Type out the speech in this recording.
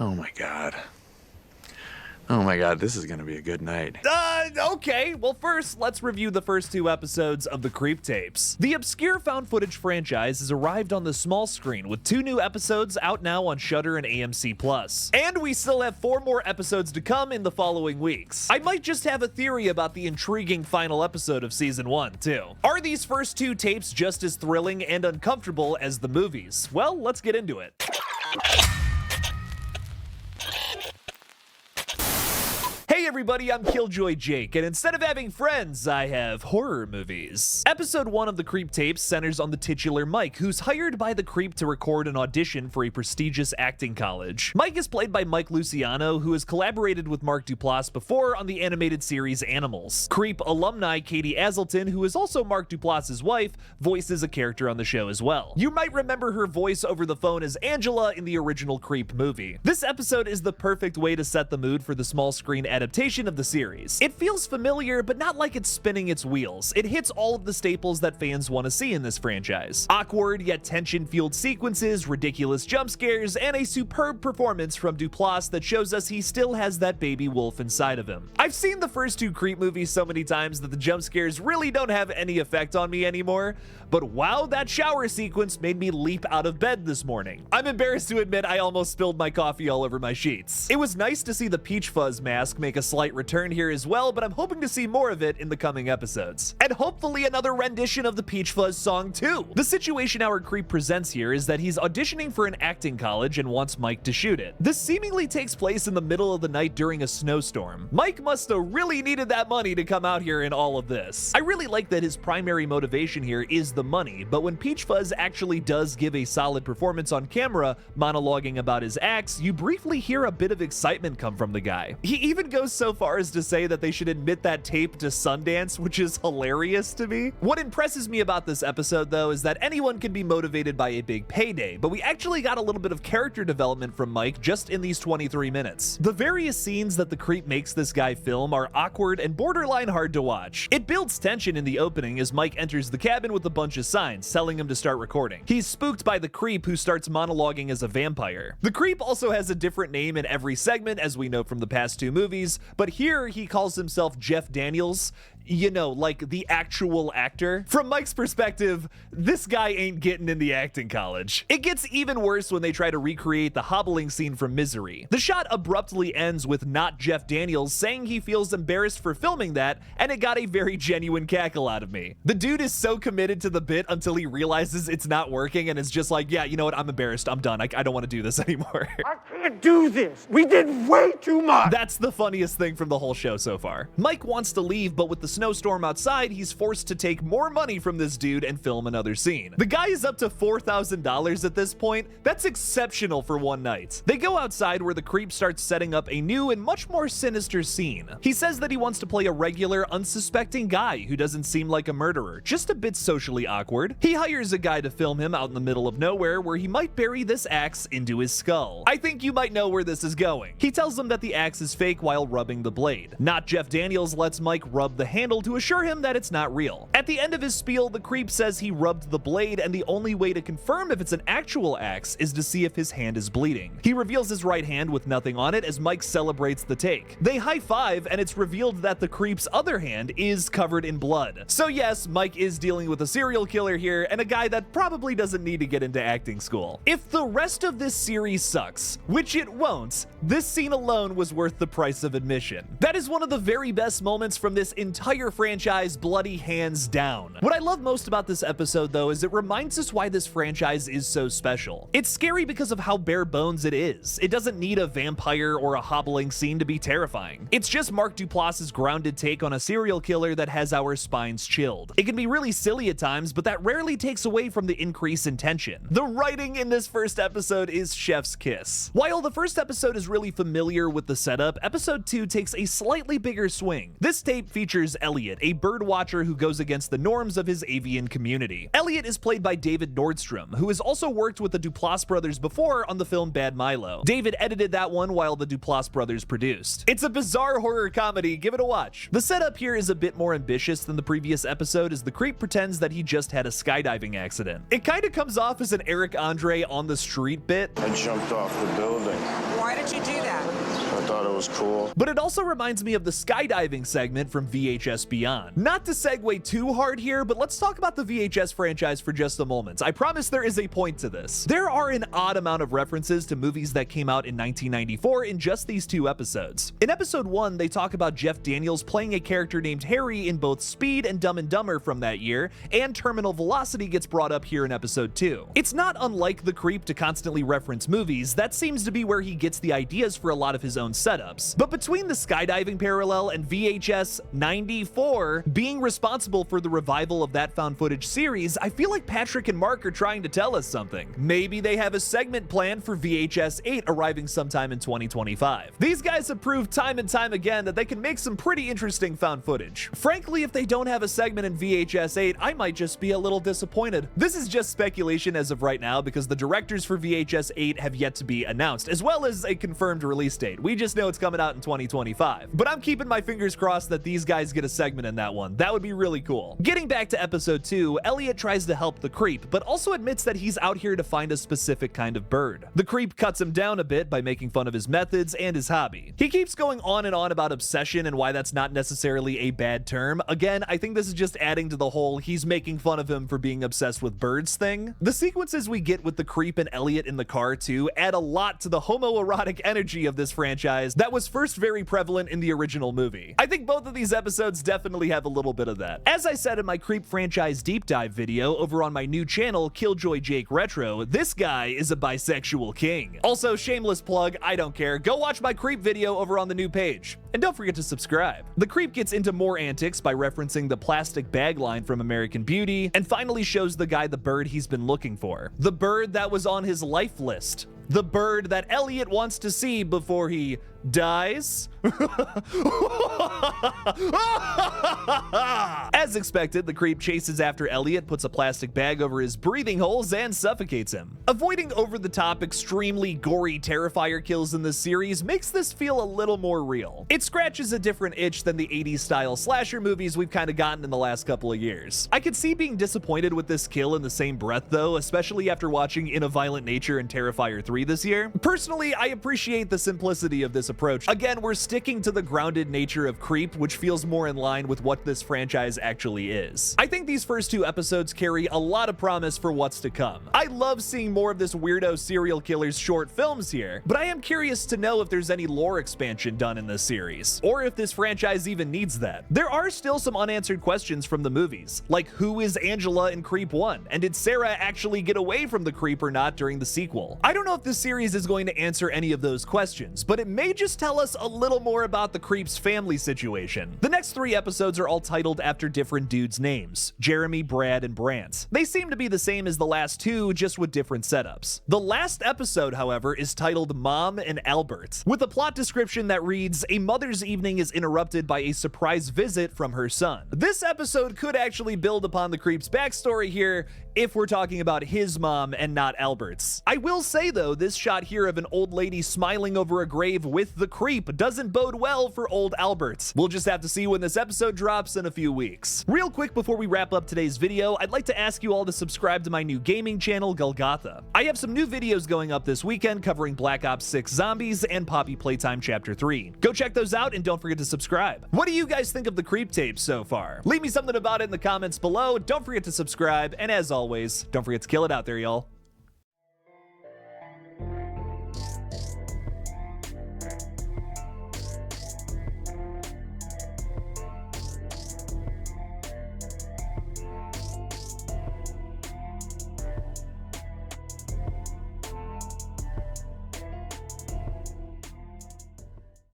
Oh my god. Oh my god, this is gonna be a good night. Okay, well first, let's review the first 2 episodes of the Creep Tapes. The obscure found footage franchise has arrived on the small screen with 2 new episodes out now on Shudder and AMC+. And we still have 4 more episodes to come in the following weeks. I might just have a theory about the intriguing final episode of Season 1, too. Are these first 2 tapes just as thrilling and uncomfortable as the movies? Well, let's get into it. Hey everybody, I'm KillJoy Jake, and instead of having friends, I have horror movies. Episode 1 of the Creep Tapes centers on the titular Mike, who's hired by the Creep to record an audition for a prestigious acting college. Mike is played by Mike Luciano, who has collaborated with Mark Duplass before on the animated series Animals. Creep alumni Katie Aselton, who is also Mark Duplass's wife, voices a character on the show as well. You might remember her voice over the phone as Angela in the original Creep movie. This episode is the perfect way to set the mood for the small screen adaptation of the series. It feels familiar, but not like it's spinning its wheels. It hits all of the staples that fans want to see in this franchise. Awkward yet tension-fueled sequences, ridiculous jump scares, and a superb performance from Duplass that shows us he still has that baby wolf inside of him. I've seen the first 2 Creep movies so many times that the jump scares really don't have any effect on me anymore, but wow, that shower sequence made me leap out of bed this morning. I'm embarrassed to admit I almost spilled my coffee all over my sheets. It was nice to see the Peach Fuzz mask make a slight return here as well, but I'm hoping to see more of it in the coming episodes. And hopefully another rendition of the Peach Fuzz song too. The situation our Creep presents here is that he's auditioning for an acting college and wants Mike to shoot it. This seemingly takes place in the middle of the night during a snowstorm. Mike must have really needed that money to come out here in all of this. I really like that his primary motivation here is the money, but when Peach Fuzz actually does give a solid performance on camera, monologuing about his acts, you briefly hear a bit of excitement come from the guy. He even goes so far as to say that they should admit that tape to Sundance, which is hilarious to me. What impresses me about this episode, though, is that anyone can be motivated by a big payday, but we actually got a little bit of character development from Mike just in these 23 minutes. The various scenes that the Creep makes this guy film are awkward and borderline hard to watch. It builds tension in the opening as Mike enters the cabin with a bunch of signs telling him to start recording. He's spooked by the Creep, who starts monologuing as a vampire. The Creep also has a different name in every segment, as we know from the past 2 movies, but here he calls himself Jeff Daniels. You know, like the actual actor. From Mike's perspective, this guy ain't getting in the acting college. It gets even worse when they try to recreate the hobbling scene from Misery. The shot abruptly ends with not Jeff Daniels saying he feels embarrassed for filming that, and it got a very genuine cackle out of me. The dude is so committed to the bit until he realizes it's not working and is just like, yeah, you know what, I'm embarrassed, I'm done, I don't want to do this anymore. I can't do this. We did way too much. That's the funniest thing from the whole show so far. Mike wants to leave, but with the snowstorm outside, he's forced to take more money from this dude and film another scene. The guy is up to $4,000 at this point. That's exceptional for one night. They go outside where the Creep starts setting up a new and much more sinister scene. He says that he wants to play a regular, unsuspecting guy who doesn't seem like a murderer, just a bit socially awkward. He hires a guy to film him out in the middle of nowhere where he might bury this axe into his skull. I think you might know where this is going. He tells him that the axe is fake while rubbing the blade. Not Jeff Daniels lets Mike rub the handle to assure him that it's not real. At the end of his spiel, the Creep says he rubbed the blade, and the only way to confirm if it's an actual axe is to see if his hand is bleeding. He reveals his right hand with nothing on it as Mike celebrates the take. They high-five, and it's revealed that the Creep's other hand is covered in blood. So yes, Mike is dealing with a serial killer here, and a guy that probably doesn't need to get into acting school. If the rest of this series sucks, which it won't, this scene alone was worth the price of admission. That is one of the very best moments from this entire franchise, bloody hands down. What I love most about this episode, though, is it reminds us why this franchise is so special. It's scary because of how bare bones it is. It doesn't need a vampire or a hobbling scene to be terrifying. It's just Mark Duplass's grounded take on a serial killer that has our spines chilled. It can be really silly at times, but that rarely takes away from the increase in tension. The writing in this first episode is chef's kiss. While the first episode is really familiar with the setup, episode 2 takes a slightly bigger swing. This tape features Elliot, a bird watcher who goes against the norms of his avian community. Elliot is played by David Nordstrom, who has also worked with the Duplass brothers before on the film Bad Milo. David edited that one while the Duplass brothers produced. It's a bizarre horror comedy, give it a watch. The setup here is a bit more ambitious than the previous episode, as the creep pretends that he just had a skydiving accident. It kinda comes off as an Eric Andre on the street bit. I jumped off the building. Why did you do that? I thought it was cool. But it also reminds me of the skydiving segment from VHS Beyond. Not to segue too hard here, but let's talk about the VHS franchise for just a moment. I promise there is a point to this. There are an odd amount of references to movies that came out in 1994 in just these 2 episodes. In episode 1, they talk about Jeff Daniels playing a character named Harry in both Speed and Dumb and Dumber from that year, and Terminal Velocity gets brought up here in episode 2. It's not unlike the creep to constantly reference movies. That seems to be where he gets the ideas for a lot of his own setups. But between the skydiving parallel and VHS 94 being responsible for the revival of that found footage series, I feel like Patrick and Mark are trying to tell us something. Maybe they have a segment planned for VHS 8 arriving sometime in 2025. These guys have proved time and time again that they can make some pretty interesting found footage. Frankly, if they don't have a segment in VHS 8, I might just be a little disappointed. This is just speculation as of right now because the directors for VHS 8 have yet to be announced, as well as a confirmed release date. We just know it's coming out in 2025. But I'm keeping my fingers crossed that these guys get a segment in that one. That would be really cool. Getting back to episode 2, Elliot tries to help the creep, but also admits that he's out here to find a specific kind of bird. The creep cuts him down a bit by making fun of his methods and his hobby. He keeps going on and on about obsession and why that's not necessarily a bad term. Again, I think this is just adding to the whole he's making fun of him for being obsessed with birds thing. The sequences we get with the creep and Elliot in the car too add a lot to the homoerotic energy of this franchise that was first very prevalent in the original movie. I think both of these episodes definitely have a little bit of that. As I said in my creep franchise deep dive video over on my new channel, KillJoy Jake Retro, this guy is a bisexual king. Also, shameless plug, I don't care, go watch my creep video over on the new page. And don't forget to subscribe. The creep gets into more antics by referencing the plastic bag line from American Beauty, and finally shows the guy the bird he's been looking for. The bird that was on his life list. The bird that Elliot wants to see before he dies? As expected, the creep chases after Elliot, puts a plastic bag over his breathing holes, and suffocates him. Avoiding over-the-top, extremely gory Terrifier kills in this series makes this feel a little more real. It scratches a different itch than the 80s style slasher movies we've kind of gotten in the last couple of years. I could see being disappointed with this kill in the same breath though, especially after watching In a Violent Nature and Terrifier 3 this year. Personally, I appreciate the simplicity of this approach. Again, we're sticking to the grounded nature of Creep, which feels more in line with what this franchise actually is. I think these first 2 episodes carry a lot of promise for what's to come. I love seeing more of this weirdo serial killer's short films here, but I am curious to know if there's any lore expansion done in this series, or if this franchise even needs that. There are still some unanswered questions from the movies, like who is Angela in Creep 1, and did Sarah actually get away from the creep or not during the sequel? I don't know if this series is going to answer any of those questions, but it may just tell us a little more about the creep's family situation. The next 3 episodes are all titled after different dudes' names: Jeremy, Brad, and Brant. They seem to be the same as the last 2, just with different setups. The last episode, however, is titled Mom and Albert, with a plot description that reads, a mother's evening is interrupted by a surprise visit from her son. This episode could actually build upon the creep's backstory here if we're talking about his mom and not Albert's. I will say though, this shot here of an old lady smiling over a grave with the creep doesn't bode well for old Albert. We'll just have to see when this episode drops in a few weeks. Real quick before we wrap up today's video, I'd like to ask you all to subscribe to my new gaming channel, GullGotha. I have some new videos going up this weekend covering Black Ops 6 Zombies and Poppy Playtime Chapter 3. Go check those out and don't forget to subscribe. What do you guys think of the creep tapes so far? Leave me something about it in the comments below. Don't forget to subscribe, and as always, don't forget to kill it out there, y'all.